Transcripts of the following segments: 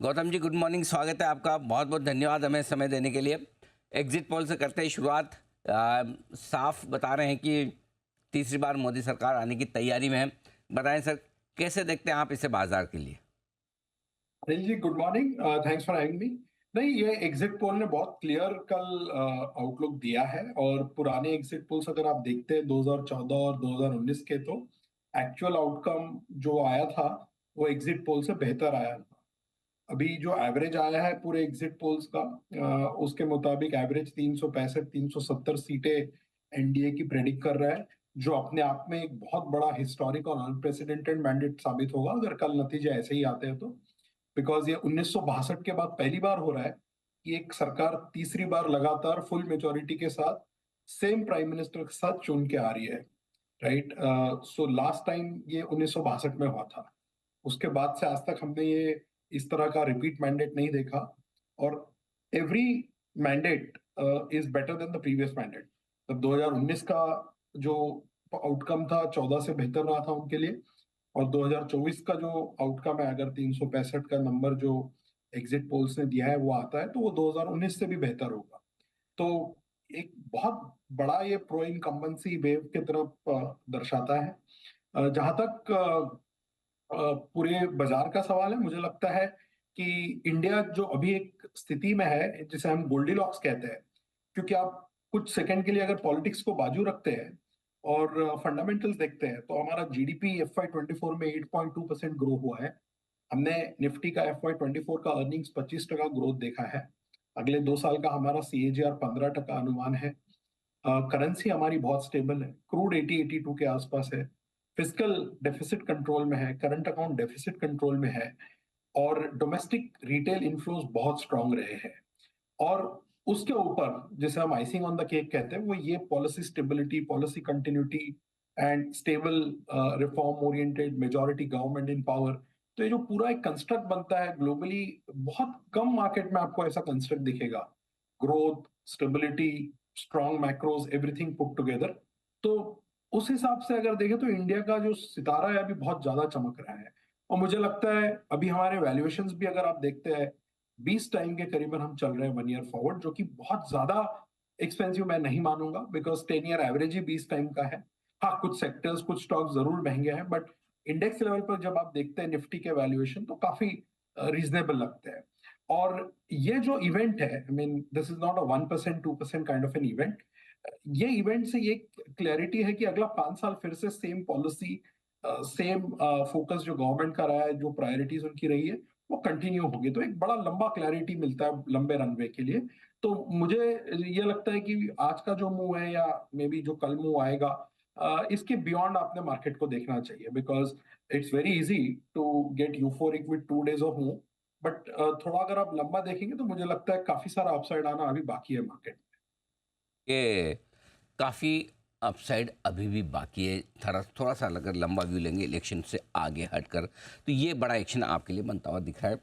Gautam ji, good morning. स्वागत है आपका। बहुत बहुत धन्यवाद हमें समय देने के लिए। एग्जिट पोल से करते ही शुरुआत। साफ बता रहे हैं कि तीसरी बार मोदी सरकार आने की तैयारी में है। बताएं सर, कैसे देखते हैं आप इसे बाजार के लिए? Anil ji, good morning. Thanks for having me. नहीं, ये एग्जिट पोल ने बहुत क्लियर कल आउटलुक दिया है। और पुराने एग्जिट पोल्स अगर आप देखते हैं 2014 और 2019 के, तो एक्चुअल आउटकम जो आया था वो एग्जिट पोल से बेहतर आया था। अभी जो एवरेज आया है पूरे एग्जिट पोल्स का, उसके मुताबिक एवरेज 365 370 सीटें एनडीए की प्रेडिक्ट कर रहा है, जो अपने आप में एक बहुत बड़ा हिस्टोरिक और अनप्रेसिडेंटेड मैंडेट साबित होगा अगर कल नतीजे ऐसे ही आते हैं तो। बिकॉज ये 1962 के बाद पहली बार हो रहा है कि एक सरकार तीसरी बार लगातार फुल मेजोरिटी के साथ सेम प्राइम मिनिस्टर के साथ चुन के आ रही है। राइट। सो लास्ट टाइम ये 1962 में हुआ था। उसके बाद से आज तक हमने ये इस तरह का रिपीट मैंडेट नहीं देखा। और every mandate is better than the previous mandate. तब 2019 का जो आउटकम था 14 से बेहतर रहा था उनके लिए। और 2024 का जो आउटकम है, अगर 365 का नंबर जो एग्जिट पोल्स ने दिया है वो आता है, तो वो 2019 से भी बेहतर होगा। तो एक बहुत बड़ा ये प्रो इनकम्बेंसी वेव की तरफ दर्शाता है। जहां तक पूरे बाजार का सवाल है, मुझे लगता है कि इंडिया जो अभी एक स्थिति में है जिसे हम गोल्डीलॉक्स कहते हैं, क्योंकि आप कुछ सेकंड के लिए अगर पॉलिटिक्स को बाजू रखते हैं और फंडामेंटल्स देखते हैं, तो हमारा जीडीपी FY24 में 8.2% ग्रो हुआ है। हमने निफ्टी का FY24 का अर्निंग्स 25% ग्रोथ देखा है। अगले 2 साल का हमारा CAGR 15% अनुमान है। करेंसी हमारी बहुत स्टेबल है, क्रूड 80-82 के आसपास है। फिजिकल डेफिसिट कंट्रोल में है, करंट अकाउंट डेफिसिट कंट्रोल में है। और डोमेस्टिक रिटेल इन्फ्लोज बहुत स्ट्रांग रहे हैं। और उसके ऊपर जिसे हम आइसिंग ऑन द केक कहते हैं, वो ये policy stability, policy continuity and stable reform oriented majority government in power. तो ये जो पूरा एक कंस्ट्रक्ट बनता है ग्लोबली, बहुत कम मार्केट में आपको ऐसा कंस्ट्रक्ट दिखेगा। Growth, stability, strong macros, everything put together. तो उस हिसाब से अगर देखें तो इंडिया का जो सितारा है अभी बहुत ज्यादा चमक रहा है। और मुझे लगता है अभी हमारे वैल्यूएशंस भी अगर आप देखते हैं, 20 टाइम के करीबन हम चल रहे हैं 1 ईयर फॉरवर्ड, जो कि बहुत ज्यादा एक्सपेंसिव मैं नहीं मानूंगा, because 10 year average he 20 time का है। हाँ, कुछ सेक्टर्स, कुछ स्टॉक जरूर महंगे हैं, बट इंडेक्स लेवल पर जब आप देखते हैं निफ्टी के वैल्यूएशन, तो काफी रीजनेबल लगते हैं। और ये जो इवेंट है, I mean this is not a 1% 2% kind of an event. ये इवेंट से ये क्लैरिटी है कि अगला 5 साल फिर से सेम पॉलिसी, सेम फोकस जो गवर्नमेंट का रहा है, जो प्रायोरिटीज उनकी रही है, वो कंटिन्यू होगी। तो एक बड़ा लंबा क्लैरिटी मिलता है लंबे रनवे के लिए। तो मुझे ये लगता है कि आज का जो मूव है या मे बी जो कल मूव आएगा, इसके बियॉन्ड आपने मार्केट को देखना चाहिए। Because it's very easy to get euphoric with 2 days of move, but थोड़ा अगर आप लंबा देखेंगे तो मुझे लगता है काफी सारा अपसाइड आना अभी बाकी है मार्केट। ये काफ़ी अपसाइड अभी भी बाकी है। थोड़ा थोड़ा सा अगर लंबा व्यू लेंगे इलेक्शन से आगे हटकर, तो ये बड़ा एक्शन आपके लिए बनता हुआ दिख रहा है।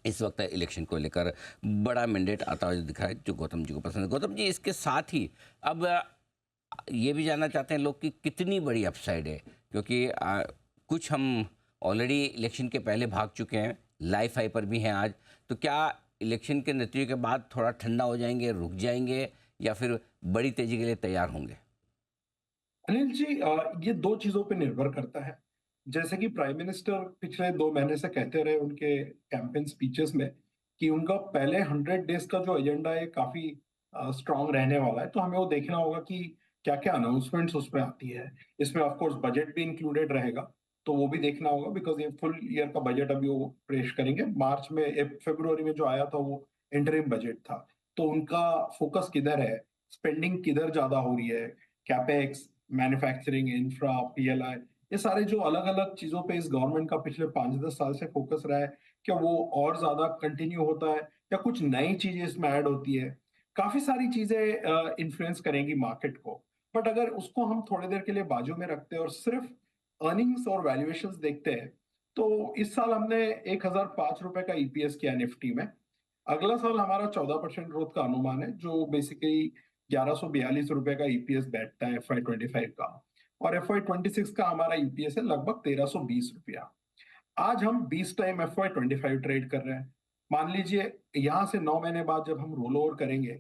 इस वक्त इलेक्शन को लेकर बड़ा मैंडेट आता हुआ जो दिख रहा है, जो गौतम जी को पसंद है। गौतम जी, इसके साथ ही अब ये भी जानना चाहते हैं लोग कि कितनी बड़ी अपसाइड है, क्योंकि कुछ हम ऑलरेडी इलेक्शन के पहले भाग चुके हैं, लाइफ हाई पर भी हैं आज। तो क्या इलेक्शन के नतीजे के बाद थोड़ा ठंडा हो जाएंगे, रुक जाएंगे, या फिर बड़ी तेजी के लिए तैयार होंगे? अनिल जी, ये दो चीजों पे निर्भर करता है। जैसे कि प्राइम मिनिस्टर पिछले 2 महीने से कहते रहे उनके कैंपेन स्पीचेस में कि उनका पहले 100 डेज का जो एजेंडा है काफी स्ट्रांग रहने वाला है। तो हमें वो देखना होगा कि क्या क्या अनाउंसमेंट्स उसमें आती है। इसमें ऑफ कोर्स बजट भी इंक्लूडेड रहेगा, तो वो भी देखना होगा। बिकॉज ये फुल ईयर का बजट अभी वो पेश करेंगे। मार्च में, फरवरी में जो आया था वो इंटरिम बजट था। तो उनका फोकस किधर है, स्पेंडिंग किधर ज्यादा हो रही है, कैपेक्स, मैन्युफैक्चरिंग, इंफ्रा, PLI, ये सारे जो अलग अलग चीजों पे इस गवर्नमेंट का पिछले 5-10 साल से फोकस रहा है, क्या वो और ज्यादा कंटिन्यू होता है या कुछ नई चीजें इसमें ऐड होती है। काफी सारी चीजें इन्फ्लुएंस करेंगी मार्केट को। बट अगर उसको हम थोड़ी देर के लिए बाजू में रखते हैं और सिर्फ अर्निंग्स और वैल्यूएशंस देखते हैं, तो इस साल हमने 1005 रुपए का EPS किया निफ्टी में। अगला साल हमारा 14% ग्रोथ का अनुमान है, जो बेसिकली 1142 रुपए का EPS बैठता है FY25 का। और FY26 का हमारा EPS है लगभग 1320 रुपया। आज हम 20 टाइम FY25 ट्रेड कर रहे हैं। मान लीजिए यहाँ से 9 महीने बाद जब हम रोल ओवर करेंगे,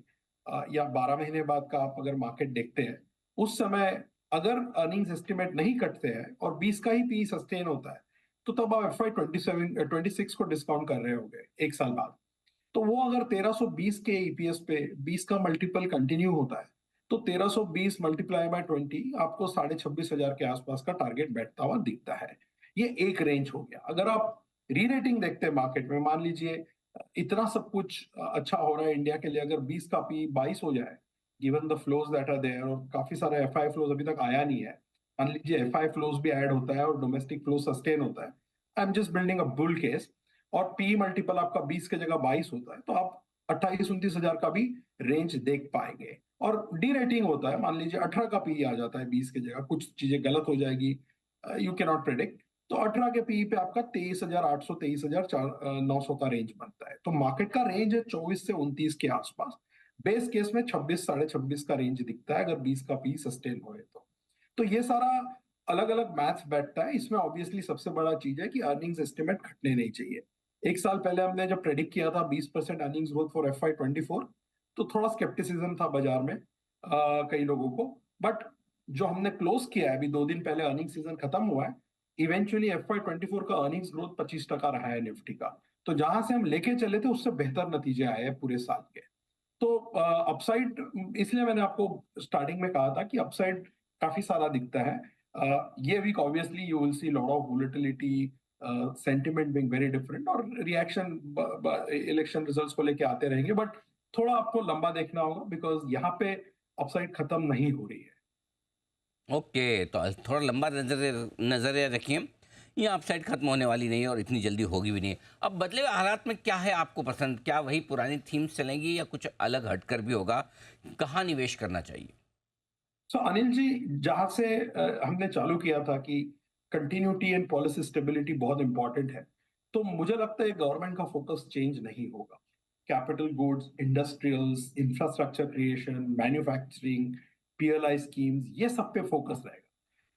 या 12 महीने बाद का आप अगर मार्केट देखते हैं, उस समय अगर अर्निंग्स एस्टिमेट नहीं कटते हैं और 20 का ही पी सस्टेन होता है, तो तब आप FY27 26 को डिस्काउंट कर रहे होंगे एक साल बाद। तो वो अगर 1320 के ईपीएस पे 20 का मल्टीपल कंटिन्यू होता है, तो 1320 मल्टीप्लाई बाय 20 आपको 26,500 के आसपास का टारगेट बैठता हुआ दिखता है। ये एक रेंज हो गया। अगर आप री रेटिंग देखते हैं मार्केट में, मान लीजिए इतना सब कुछ अच्छा हो रहा है इंडिया के लिए, अगर 20 का पी 22 हो जाए, given the flows that are there, और काफी सारा एफआई फ्लोज अभी तक आया नहीं है, मान लीजिए एफआई फ्लोज भी ऐड होता है और डोमेस्टिक फ्लो सस्टेन होता है, I am just building a bull case, और पी मल्टीपल आपका 20 की जगह 22 होता है, तो आप 28-29 हजार का भी रेंज देख पाएंगे। और डी रेटिंग होता है, मान लीजिए 18 का पी आ जाता है 20 की जगह, कुछ चीजें गलत हो जाएगी, यू कैन नॉट प्रेडिक्ट, तो 18 के पी पे आपका 23,800 23,900 का रेंज बनता है। तो मार्केट का रेंज है 24 से 29 के आसपास। बेस केस में 26 26.5 का रेंज दिखता है अगर 20 का पी सस्टेन होए तो ये सारा अलग अलग मैथ्स बैठता है इसमें। ऑब्वियसली सबसे बड़ा चीज है कि अर्निंग्स एस्टिमेट घटने नहीं चाहिए। एक साल पहले हमने जब प्रेडिक्ट किया था 20% अर्निंग्स ग्रोथ फॉर FY24, तो थोड़ा स्केप्टिसिज्म था बाजार में, कई लोगों को। बट जो हमने क्लोज किया है, अभी 2 दिन पहले अर्निंग सीजन खत्म हुआ है, इवेंचुअली FY24 का अर्निंग्स ग्रोथ 25% रहा है निफ्टी का। तो जहां से हम लेके चले थे उससे बेहतर नतीजे आए हैं पूरे साल के। तो अपसाइड, इसलिए मैंने आपको स्टार्टिंग में कहा था कि अपसाइड काफी सारा दिखता है। ये week obviously you will see lot of volatility, sentiment being very different, और रिएक्शन इलेक्शन रिजल्ट्स को लेके आते रहेंगे, बट थोड़ा आपको लंबा देखना होगा बिकॉज यहाँ पे अपसाइड खत्म नहीं हो रही है। ओके, तो थोड़ा लंबा नजरिया रखिए। ये अपसाइड खत्म होने वाली नहीं है और इतनी जल्दी होगी भी नहीं। अब बदले हुए हालात में क्या है आपको पसंद? क्या वही पुरानी थीम्स चलेंगी या कुछ अलग हटकर भी होगा? कहाँ निवेश करना चाहिए? सो अनिल जी, जहां से हमने चालू किया था कि कंटिन्यूटी एंड पॉलिसी स्टेबिलिटी बहुत इंपॉर्टेंट है, तो मुझे लगता है गवर्नमेंट का फोकस चेंज नहीं होगा। Capital goods, industrials, infrastructure creation, manufacturing, PLI schemes, ये सब पे फोकस रहेगा।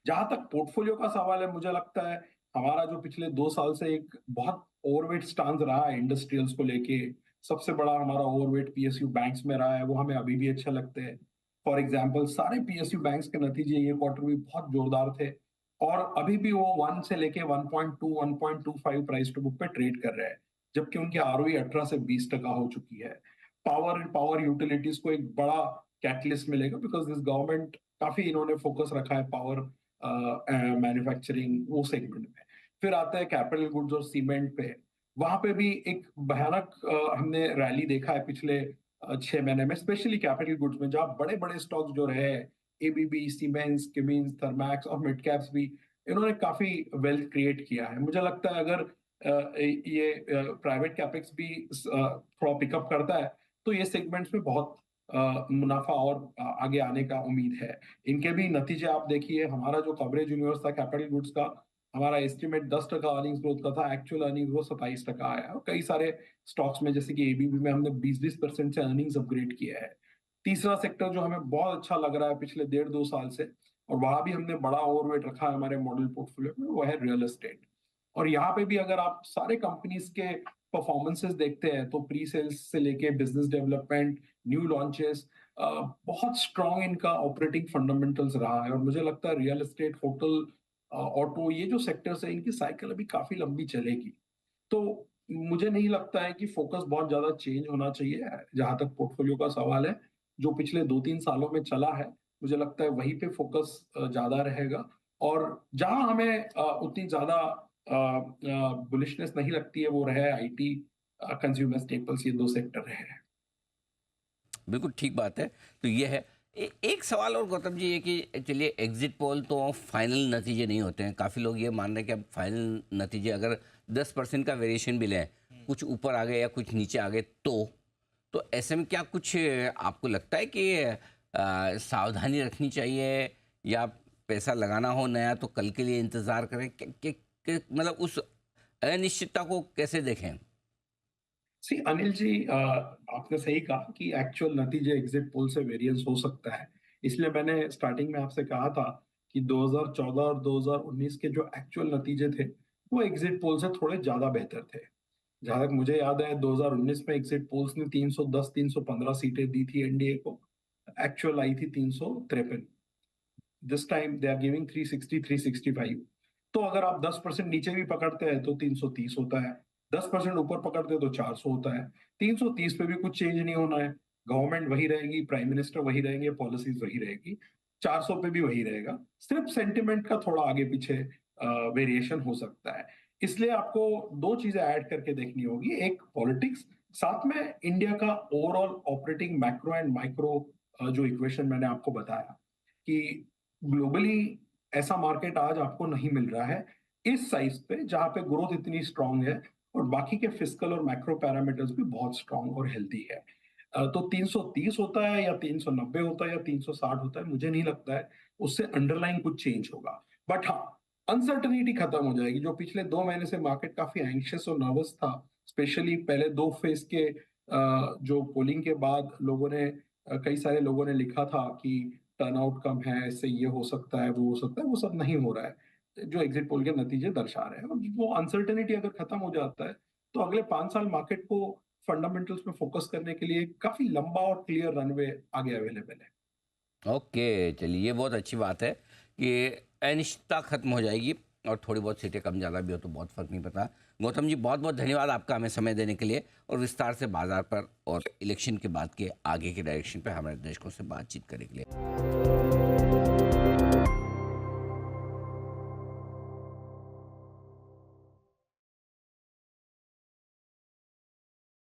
जहां तक पोर्टफोलियो का सवाल है, मुझे लगता है हमारा जो पिछले 2 साल से एक बहुत ओवरवेट स्टांस रहा है इंडस्ट्रियल्स को लेके, सबसे बड़ा हमारा ओवरवेट पीएसयू बैंक्स में रहा है, वो हमें अभी भी अच्छे लगते हैं। फॉर एग्जाम्पल सारे पीएसयू बैंक्स के नतीजे ये क्वार्टर भी बहुत जोरदार थे, और अभी भी वो 1 से लेके 1.2 1.25 प्राइस टू बुक पे ट्रेड कर रहे हैं, जबकि उनकी आरओई 18 से 20% हो चुकी है। पावर पावर यूटिलिटीज को एक बड़ा कैटलिस्ट मिलेगा बिकॉज दिस गवर्नमेंट काफी इन्होंने फोकस रखा है पावर मैन्युफैक्चरिंग वो सेगमेंट में। फिर आता है कैपिटल गुड्स और सीमेंट पे, वहां पे भी एक भयानक हमने रैली देखा है पिछले 6 महीने में, स्पेशली कैपिटल गुड्स में, जहाँ बड़े बड़े स्टॉक्स जो रहे, एबीबी, सीमेंस, किमिंस, थर्मैक्स और मिड कैप्स भी, इन्होंने काफी वेल्थ क्रिएट किया है। मुझे लगता है अगर ये प्राइवेट कैपेक्स भी थोड़ा पिकअप करता है, तो ये सेगमेंट्स में बहुत मुनाफा और आगे आने का उम्मीद है। इनके भी नतीजे आप देखिए, हमारा जो कवरेज यूनिवर्स था कैपिटल गुड्स का, हमारा एस्टिमेट 10% अर्निंग्स ग्रोथ का था, एक्चुअल अर्निंग्स वो 27% आया है। और कई सारे स्टॉक्स में जैसे कि एबीबी में हमने 20% से अर्निंग्स अपग्रेड किया है। तीसरा सेक्टर जो हमें बहुत अच्छा लग रहा है पिछले 1.5-2 साल से, और वहां भी हमने बड़ा ओवरवेट रखा है हमारे मॉडल पोर्टफोलियो में, वो है रियल एस्टेट। और यहाँ पे भी अगर आप सारे कंपनीज के परफॉर्मेंसेस देखते हैं, तो प्री सेल्स से लेके बिजनेस डेवलपमेंट, न्यू लॉन्चेस, बहुत स्ट्रांग इनका ऑपरेटिंग फंडामेंटल्स रहा है। और मुझे लगता है रियल एस्टेट, होटल, ऑटो, ये जो सेक्टर्स है, इनकी साइकिल अभी काफी लंबी चलेगी। तो मुझे नहीं लगता है कि फोकस बहुत ज्यादा चेंज होना चाहिए। जहां तक पोर्टफोलियो का सवाल है, जो पिछले 2-3 सालों में चला है, मुझे लगता है वहीं पे फोकस ज्यादा रहेगा। और जहां हमें उतनी ज्यादा बुलिशनेस नहीं लगती है, वो रहे आईटी, कंज्यूमर स्टेपल्स, ये 2 सेक्टर रहे हैं। बिल्कुल ठीक बात है। तो ये है। एक सवाल और गौतम जी, ये कि चलिए एग्जिट पोल तो फाइनल नतीजे नहीं होते हैं। काफ़ी लोग ये मान रहे हैं कि अब फाइनल नतीजे अगर 10% का वेरिएशन भी लें, कुछ ऊपर आ गए या कुछ नीचे आ गए, तो ऐसे में क्या कुछ आपको लगता है कि सावधानी रखनी चाहिए, या पैसा लगाना हो नया तो कल के लिए इंतज़ार करें? मतलब उस अनिश्चितता को कैसे देखें? सी अनिल जी, आपने सही कहा कि एक्चुअल नतीजे एग्जिट पोल से वेरिएंस हो सकता है। इसलिए मैंने स्टार्टिंग में आपसे कहा था कि 2014 और 2019 के जो एक्चुअल नतीजे थे, वो एग्जिट पोल से थोड़े ज्यादा बेहतर थे। जहां तक मुझे याद है 2019 में एग्जिट पोल्स ने 310-315 सीटें दी थी एनडीए को, एक्चुअल आई थी 353। This time they are giving 360-365। तो अगर आप 10% नीचे भी पकड़ते हैं तो 330 होता है, 10% ऊपर पकड़ते हैं तो 400 होता है। 330 पे भी कुछ चेंज नहीं होना है, गवर्नमेंट वही रहेगी, प्राइम मिनिस्टर वही रहेंगे, पॉलिसीज वही रहेगी। 400 पे भी वही रहेगा, सिर्फ सेंटिमेंट का थोड़ा आगे पीछे वेरिएशन हो सकता है। इसलिए आपको दो चीजें ऐड करके देखनी होगी, एक पॉलिटिक्स, साथ में इंडिया का overall operating macro and micro जो इक्वेशन मैंने आपको बताया कि ग्लोबली ऐसा मार्केट आज आपको नहीं मिल रहा है इस साइज पे, जहां पे ग्रोथ इतनी स्ट्रांग है और बाकी के फिस्कल और मैक्रो पैरामीटर्स भी बहुत स्ट्रांग और हेल्दी है। तो 330 होता है या 390 होता है या 360 होता है, मुझे नहीं लगता है उससे अंडरलाइन कुछ चेंज होगा। बट हाँ, अनसर्टनिटी खत्म हो जाएगी। जो पिछले 2 महीने से मार्केट काफी एंग्शियस और नर्वस था, स्पेशली पहले दो फेज के जो पोलिंग के बाद लोगों ने कई सारे लोगों ने लिखा था कि टर्नआउट कम है, इससे ये हो सकता है, वो हो सकता है, वो सब नहीं हो रहा है जो एग्जिट पोल के नतीजे दर्शा रहे हैं। और वो अनसर्टेनिटी अगर खत्म हो जाता है तो अगले 5 साल मार्केट को फंडामेंटल्स पे फोकस करने के लिए काफी लंबा और क्लियर रनवे आगे अवेलेबल है। ओके, चलिए ये बहुत अच्छी बात है कि अनिश्चितता खत्म हो जाएगी और थोड़ी बहुत सीटें कम ज़्यादा भी हो तो बहुत फ़र्क नहीं पड़ता। गौतम जी, बहुत बहुत धन्यवाद आपका हमें समय देने के लिए और विस्तार से बाजार पर और इलेक्शन के बाद के आगे के डायरेक्शन पर हमारे दर्शकों से बातचीत करने के लिए।